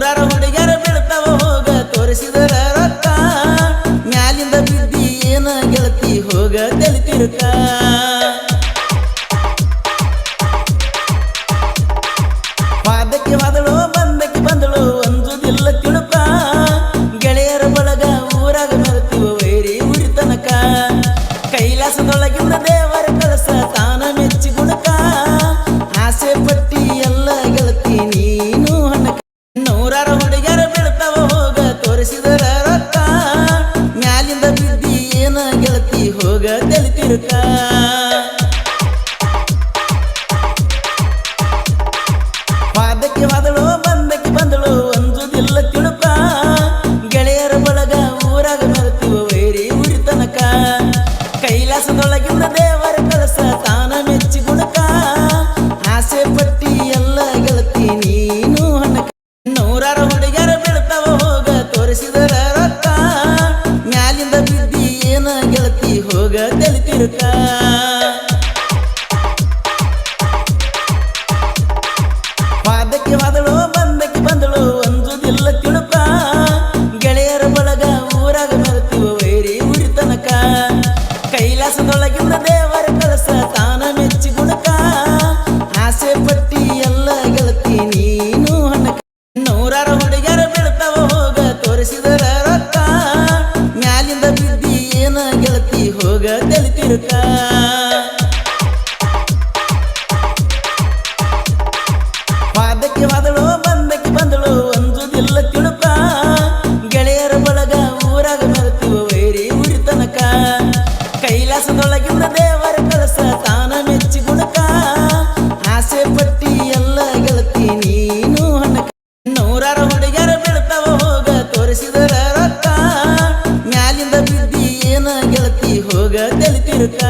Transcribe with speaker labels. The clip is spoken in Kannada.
Speaker 1: ನೂರಾರು ಹುಡುಗಿಯರ ಬೀಳ್ತಾವ ಹೋಗ ತೋರಿಸಿದರ ರೊಕ್ಕ ಮ್ಯಾಲಿಂದ ಬಿದ್ದಿ ಏನ ಗೆಳತಿ ಹೋಗ ತೆಲಿತಿರುಕ ವಾದಕ್ಕೆ ವಾದಳು ಬಂದಕ್ಕೆ ಬಂದಳು ಅಂಜುದಿಲ್ಲ ತಿಳುಕ ಗೆಳೆಯರ ಬಳಗ ಊರಾಗ ಮೆರತೀವ ವೈರಿ ಉರಿ ತನಕ ಕೈಲಾಸದೊಳಗಿಂದ ದೇವರ ಕಳಸ ತಾನ ಮೆಚ್ಚಿ ಗುಣಕ ಆಸೆ ಪಟ್ಟಿ ಎಲ್ಲ ಗೆಳತಿ ನೀನು ಹಣಕ ನೂರಾರು ಹುಡುಗಿಯರ ಬೀಳ್ತಾವ ಹೋಗ ತೋರಿಸಿದರ ರೊಕ್ಕ ಮ್ಯಾಲಿಂದ ಬಿದ್ದಿ ಏನ ಗೆಳತಿ ಹೋಗ ತೆಲಿತಿರುಕ ವಾದಕ್ಕೆ ವಾದಳು ಬಂದಕ್ಕೆ ಬಂದಳು ಅಂಜುದಿಲ್ಲ ತಿಳುಕ ಗೆಳೆಯರ ಬಳಗ ಊರಾಗ ಮೆರತೀವ ವೈರಿ ಉರಿ ತನಕ ಕೈಲಾಸದೊಳಗಿಂದ ದೇವರ ಕಳಸ ತಾನ ಮೆಚ್ಚಿ ಗುಣಕ ಆಸೆ ಪಟ್ಟಿ ಎಲ್ಲ ಗೆಳತಿ ನೀನು ಹಣಕ ನೂರಾರು ಹುಡುಗಿಯರ ಬೀಳ್ತಾವ ಹೋಗ ತೋರಿಸಿದರ ರೊಕ್ಕ ಮ್ಯಾಲಿಂದ ಬಿದ್ದಿ ಏನ ಗೆಳತಿ ಹೋಗ ತೆಲಿತಿರುಕ ವಾದಕ್ಕೆ ವಾದಳು ಬಂದಕ್ಕೆ ಬಂದಳು ಅಂಜುದಿಲ್ಲ ತಿಳುಕ ಗೆಳೆಯರ ಬಳಗ ಊರಾಗ ಮೆರತೀವ ವೈರಿ ಉರಿ ತನಕ ಕೈಲಾಸದೊಳಗಿಂದ ದೇವರ ಕಳಸ ತಾನ ಮೆಚ್ಚಿ ಗುಣಕ ಆಸೆ ಪಟ್ಟಿ ಎಲ್ಲ ಗೆಳತಿ ನೀನು ಹಣಕ ನೂರಾರು ಹುಡುಗಿಯರ ಬೀಳ್ತಾವ ಹೋಗ ತೋರಿಸಿದರ ರೊಕ್ಕ, ಮ್ಯಾಲಿಂದ ಬಿದ್ದಿ ಏನ ಗೆಳತಿ ಹೋಗ ತೆಲಿತಿರುಕ.
Speaker 2: ವಾದಕ್ಕೆ ವಾದಳು ಬಂದಕ್ಕೆ ಬಂದಳು ಅಂಜುದಿಲ್ಲ ತಿಳುಕ ಗೆಳೆಯರ ಬಳಗ ಊರಾಗ ಮೆರತೀವ ವೈರಿ ಉರಿ ತನಕ ಕೈಲಾಸದೊಳಗಿಂದ ದೇವರ ಕಳಸ ತಾನ ಮೆಚ್ಚಿ ಗುಣಕ ಆಸೆ ಪಟ್ಟಿ ಎಲ್ಲ ಗೆಳತಿ ನೀನು ಹಣಕ ನೂರಾರು ಹುಡುಗಿಯರ ಬೀಳ್ತಾವ ಹೋಗ ತೋರಿಸಿದರ ರೊಕ್ಕ ಮ್ಯಾಲಿಂದ ಬಿದ್ದಿ ಏನ ಗೆಳತಿ ಹೋಗ ತೆಲಿತಿರುಕ ವಾದಕ್ಕೆ ವಾದಳು ಬಂದಕ್ಕೆ ಬಂದಳು ಅಂಜುದಿಲ್ಲ ತಿಳುಕ ಗೆಳೆಯರ ಬಳಗ ಊರಾಗ ಮೆರತೀವ ವೈರಿ ಉರಿ ತನಕ ಕೈಲಾಸದೊಳಗಿಂದ ದೇವರ ಕಳಸ ತಾನ ಮೆಚ್ಚಿ ಗುಣಕ ಆಸೆ ಪಟ್ಟಿ ಎಲ್ಲ ಗೆಳತಿ ನೀನು ಹಣಕ ನೂರಾರು ಹುಡುಗಿಯರ ಬೀಳ್ತಾವ ಹೋಗ ತೋರಿಸಿದರ ರೊಕ್ಕ ಮ್ಯಾಲಿಂದ ಬಿದ್ದಿ ಏನ ಗೆಳತಿ ಹೋಗ ತೆಲಿತಿರುಕ